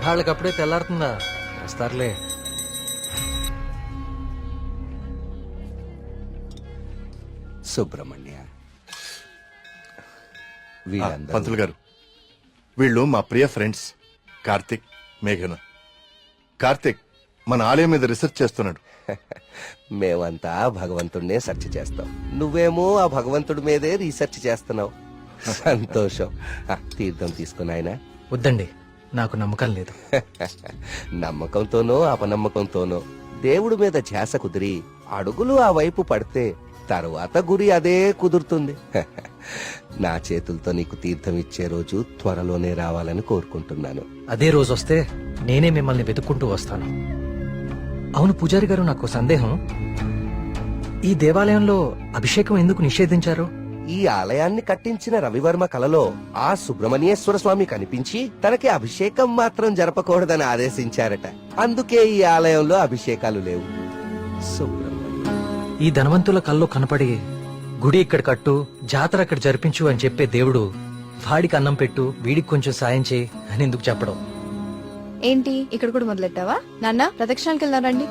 వాళ్ళకప్పుడే తెల్లారుతుందా? వస్తారులే. సుబ్రహ్మణ్య, పంతులు గారు, వీళ్ళు మా ప్రియ ఫ్రెండ్స్ కార్తిక్, మేఘన. కార్తిక్ మన ఆలయం మీద రీసెర్చ్ చేస్తున్నాడు. మేమంతా భగవంతుడినే సెర్చ్ చేస్తాం, నువ్వేమో ఆ భగవంతుడి మీదే రీసెర్చ్ చేస్తున్నావు. సంతోషం. తీర్థం తీసుకుని ఆయన. వద్దండి, నాకు నమ్మకం లేదు. నమ్మకంతోనో అపనమ్మకంతోనో దేవుడి మీద ధ్యాస కుదిరి అడుగులు ఆ వైపు పడితే తరువాత గురి అదే కుదురుతుంది. నా చేతులతో నీకు తీర్థం ఇచ్చే రోజు త్వరలోనే రావాలని కోరుకుంటున్నాను. అదే రోజు వస్తే నేనే మిమ్మల్ని వెతుక్కుంటూ వస్తాను. అవును పూజారి గారు, నాకు సందేహం. ఈ దేవాలయంలో అభిషేకం ఎందుకు నిషేధించారు? ఈ ఆలయాన్ని కట్టించిన రవివర్మ కలలో ఆ సుబ్రహ్మణ్యేశ్వర స్వామి కనిపించి తనకి అభిషేకం మాత్రం జరపకూడదని ఆదేశించారట. అందుకే ఈ ఆలయంలో అభిషేకాలు లేవు. సుబ్రహ్మణ్య, ఈ ధనవంతుల కల్లో కనపడి గుడి ఇక్కడ కట్టు, జాతర అక్కడ జరిపించు అని చెప్పే దేవుడు వాడికి అన్నం పెట్టు, వీడికి కొంచెం సాయం చేయి అని ఎందుకు చెప్పడం? ఏంటి ఇక్కడ కూడా మొదలెట్టావా? నాన్న ప్రదక్షిణానికి వెళ్దారండి.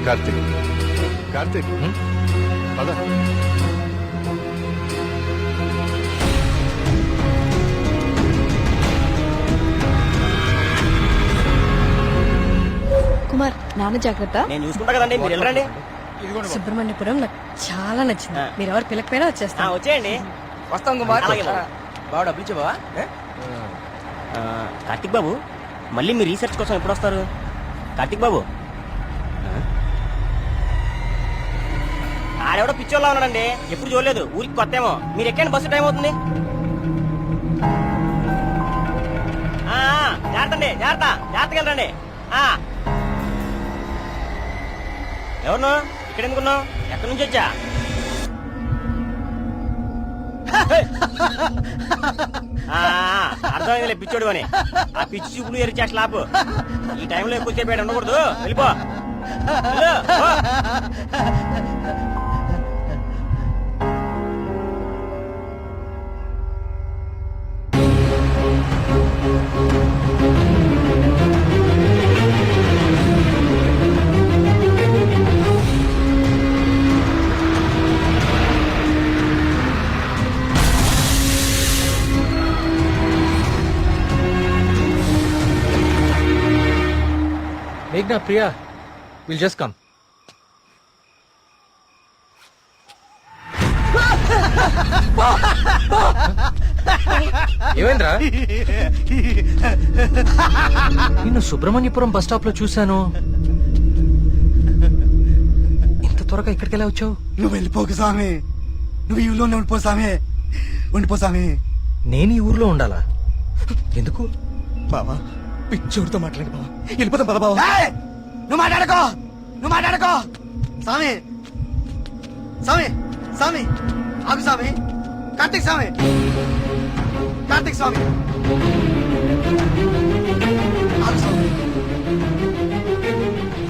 కార్తిక్, కార్తిక్, పద. కుమార్, నాన్న జాగ్రత్త. నేను చూసుకుంటా కదండి, మీరు వెళ్ళండి. సుబ్రహ్మణ్యపురం నాకు చాలా నచ్చింది. మీరు ఎవరు పిల్లకపోయినా వచ్చేస్తా. వచ్చేయండి. వస్తాం కుమార్. అలాగే బావ. బావ డబ్బులు ఇచ్చావా? కార్తిక్ బాబు, మళ్ళీ మీ రీసెర్చ్ కోసం ఎప్పుడు వస్తారు? కార్తిక్ బాబు, ఆడెవడో పిచ్చోళ్ళ ఉన్నాడండి, ఎప్పుడు చూడలేదు, ఊరికి కొత్త ఏమో. మీరు ఎక్కండి, బస్సు టైం అవుతుంది. జాగ్రత్త అండి, జాగ్రత్త, జాగ్రత్తగా వెళ్ళండి. ఎవరు ఇక్కడ ఎందుకున్నావు? ఎక్కడి నుంచి వచ్చా? అర్థమైందిలే పిచ్చోడు అని. ఆ పిచ్చి చూపులు ఎరిచేట్ల లాపు. ఈ టైంలో ఎక్కువసేపు ఉండకూడదు, వెళ్ళిపో. మేఘ్నా, ప్రియా, విల్ జస్ట్ కమ్. ఏమైందిరా? నిన్ను సుబ్రహ్మణ్యపురం బస్ స్టాప్ లో చూశాను. ఇంత త్వరగా ఇక్కడికి ఎలా వచ్చావు? నువ్వు వెళ్ళిపోకు స్వామి, నువ్వు ఈ ఊళ్ళోనే ఉండిపో స్వామి, ఉండిపో స్వామి. నేను ఈ ఊర్లో ఉండాలా? ఎందుకు? బావా, పిచ్చోడితో మాట్లాడి బావా, వెళ్ళిపోతాం పద బావా. నువ్వు మాట్లాడుకో, నువ్వు మాట్లాడుకో. స్వామి, స్వామి, స్వామి, ఆగు స్వామి. కార్తీక్ స్వామి, కార్తీక్ స్వామి, ఆగు స్వామి.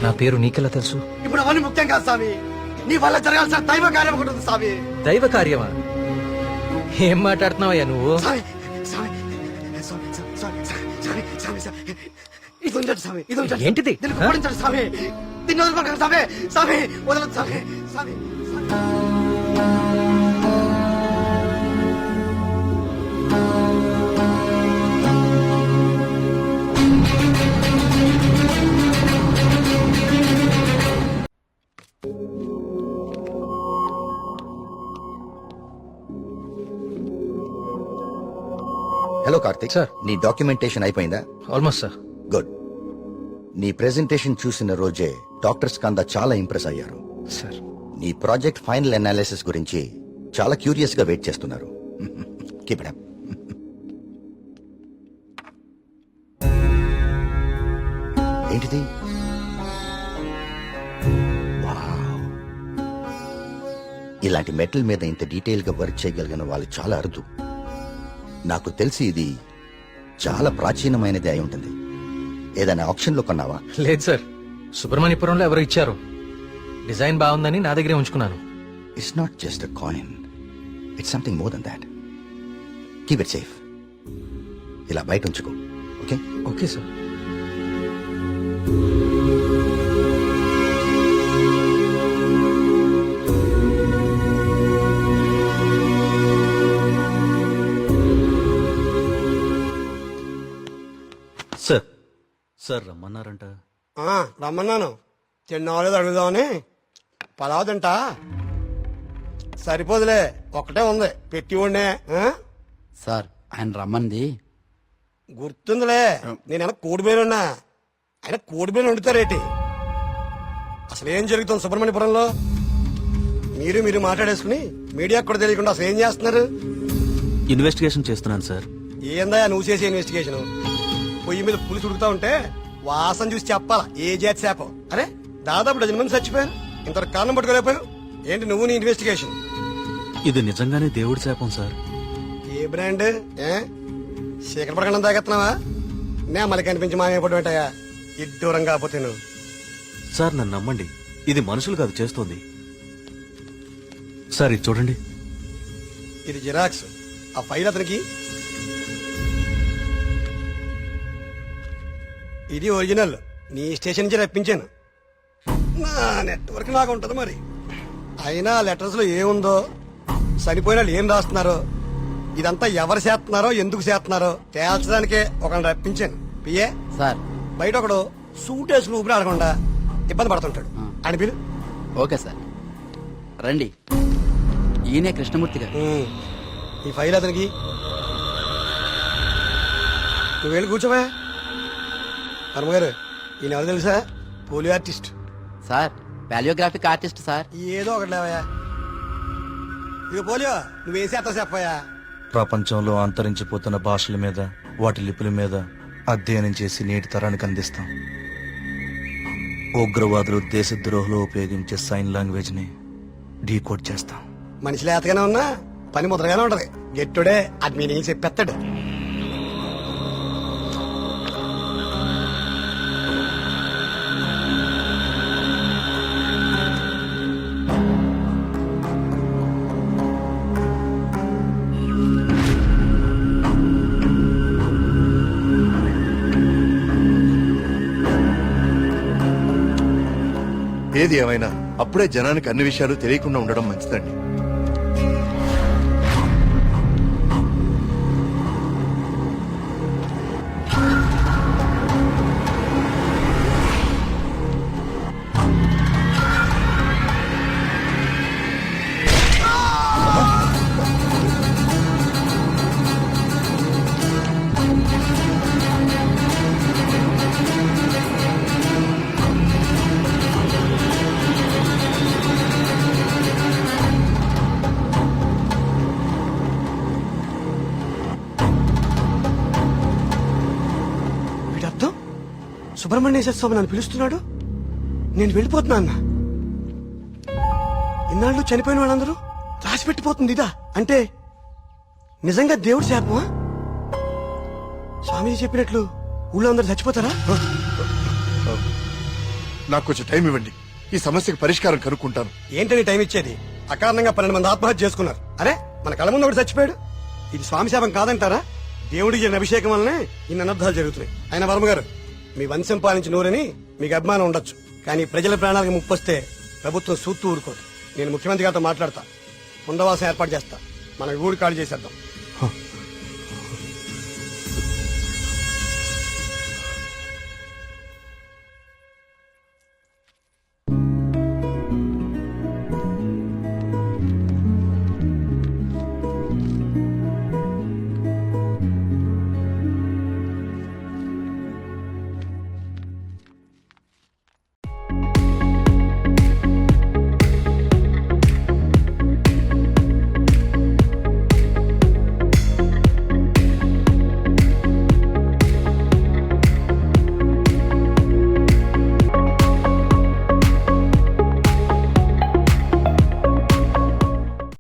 నా పేరు నీకెలా తెలుసు? ఇప్పుడు అవన్నీ ముఖ్యం కాదు స్వామి, నీ వల్ల జరగాల్సిన దైవ కార్యం ఒకటి ఉంది స్వామి. దైవ కార్యమా? ఏం మాట్లాడుతున్నావయ్యా నువ్వు? స్వామి, స్వామి, స్వామి, స్వామి, స్వామి, స్వామి, స్వామి, ఇది ఉంచండి స్వామి, ఇది ఉంచండి. ఏంటిది? దీన్ని కుప్పడించండి స్వామి, దీన్ని వదలకండి స్వామి, స్వామి వదలదు స్వామి, స్వామి. Hello Karthik sir. నీ డాక్యుమెంటేషన్ అయిపోయిందా? Almost sir. గుడ్. నీ ప్రెజెంటేషన్ చూసిన రోజే డాక్టర్స్ కందా చాలా ఇంప్రెస్ అయ్యారు. సార్, నీ ప్రాజెక్ట్ ఫైనల్ అనాలిసిస్ గురించి చాలా క్యూరియస్ గా వెయిట్ చేస్తున్నారు. Keep it up. ఏంటిది? వావ్. ఇలాంటి మెటల్ మీద ఇంత డీటెయిల్ గా వర్క్ చేయగలిగిన వాళ్ళు చాలా అరుదు. నాకు తెలిసి ఇది చాలా ప్రాచీనమైనది అయి ఉంటుంది. ఏదైనా ఆప్షన్ లో కొన్నావా? లేదు సార్, సుబ్రహ్మణ్యపురంలో ఎవరో ఇచ్చారు. డిజైన్ బాగుందని నా దగ్గరే ఉంచుకున్నాను. It's not just a coin, it's something more than that. Keep it safe. ఇలా బయట ఉంచుకో. Okay? Okay sir. Sir sir రమ్మన్నారంట. రమ్మన్నాను. తిన్నావాలేదు అడుగుదామని. పలావ్ తింటా. సరిపోదులే, ఒక్కటే ఉంది పెట్టి ఉండే. సార్ ఆయన రమ్మంది. గుర్తుందిలే, నేను కోడిబేలున్నా. ఆయన కోడిబేలు వండుతారేటి? అసలు ఏం జరుగుతుంది సుబ్రహ్మణ్యపురంలో? మీరు మాట్లాడేసుకుని మీడియాకు కూడా తెలియకుండా అసలు ఏం చేస్తున్నారు? ఇన్వెస్టిగేషన్ చేస్తున్నాను సార్. ఏందా నువ్వు చేసే ఇన్వెస్టిగేషన్? పొయ్యి మీద పులుసు ఉడుకుతా ఉంటే వాసన చూసి చెప్పాలా ఏ జాతి శాపం? అరే దాదాపు 10 మంది చచ్చిపోయారు, ఇంతవరకు కారణం పట్టుకోలేకపోయావు. ఏంటి నువ్వు నీ ఇన్వెస్టిగేషన్? ఇది నిజంగానే దేవుడి శాపం సార్. ఏ బ్రాండ్? శేఖర పడకడం తాగెత్తున్నావా? నే మళ్ళీ కనిపించి మాయపడి ఉంటాయా ఇడ్డూరం కాకపోతే నువ్వు. సార్ నన్ను నమ్మండి, ఇది మనుషులు కాదు చేస్తోంది. సార్ ఇది చూడండి. ఇది జిరాక్స్. ఆ ఫైల్ అతనికి. ఇది ఒరిజినల్. నీ స్టేషన్ నుంచి రప్పించాను. నా నెట్వర్క్ నాకు ఉంటది మరి. అయినా లెటర్స్ లో ఏముందో, చనిపోయిన వాళ్ళు ఏం రాస్తున్నారో, ఇదంతా ఎవరు చేస్తున్నారో ఎందుకు చేస్తున్నారో తేల్చడానికే ఒకరిని రప్పించాను. పిఏ సార్ బయట ఒకడు సూట్ వేసుకుని ఊపిరి ఆడకుండా ఇబ్బంది పడుతుంటాడు. అని పిలు. ఓకే సార్ రండి. ఈయనే కృష్ణమూర్తి గారు. ఈ ఫైల్ అతనికి. నువ్వు వెళ్ళి కూర్చోవా. హనుమగారు ఈయన ఎవరు తెలుసా? Polio artist. Sir paleographic artist sir. ఏదో ఒకటి లేవయా. ఇక పోలియో నువ్వేం చేస్తావు చెప్పయా. ప్రపంచంలో అంతరించిపోతున్న భాషల మీద, వాటి లిపుల మీద అధ్యయనం చేసి నేటి తరానికి అందిస్తాం. ఉగ్రవాదులు దేశద్రోహులు ఉపయోగించే సైన్ లాంగ్వేజ్ ని డీకోడ్ చేస్తాం. మనిషి లేతగానే ఉన్నా పని ముద్రగానే ఉంటది. గెట్టుడే అది మీనింగ్ చెప్పేస్తాడు. ఏది ఏమైనా అప్పుడే జనానికి అన్ని విషయాలు తెలియకుండా ఉండడం మంచిదండి. వీడర్థం సుబ్రహ్మణ్యేశ్వర స్వామి నన్ను పిలుస్తున్నాడు. నేను వెళ్ళిపోతున్నా. ఇన్నాళ్ళు చనిపోయిన వాళ్ళందరూ రాసి పెట్టిపోతుంది ఇదా? అంటే నిజంగా దేవుడి శాపమా? స్వామీజీ చెప్పినట్లు ఊళ్ళో అందరు చచ్చిపోతారా? నాకు కొంచెం టైం ఇవ్వండి, ఈ సమస్యకి పరిష్కారం కనుక్కుంటాను. ఏంటని టైం ఇచ్చేది? అకారణంగా 12 మంది ఆత్మహత్య చేసుకున్నారు. అరే మన కళ్ళ ముందు ఒకటి చచ్చిపోయాడు. ఇది స్వామి శాపం కాదంటారా? దేవుడికి జరిగిన అభిషేకం వల్లనే ఇన్ని అనర్థాలు జరుగుతున్నాయి. ఆయన వర్మ గారు, మీ వంశం పాలించి నూరని మీకు అభిమానం ఉండొచ్చు, కానీ ప్రజల ప్రాణాలకు ముప్పొస్తే ప్రభుత్వం సూత్తు ఊరుకోదు. నేను ముఖ్యమంత్రి గారితో మాట్లాడతా, పునరావాసం ఏర్పాటు చేస్తా. మన ఊరు ఖాళీ చేసేద్దాం.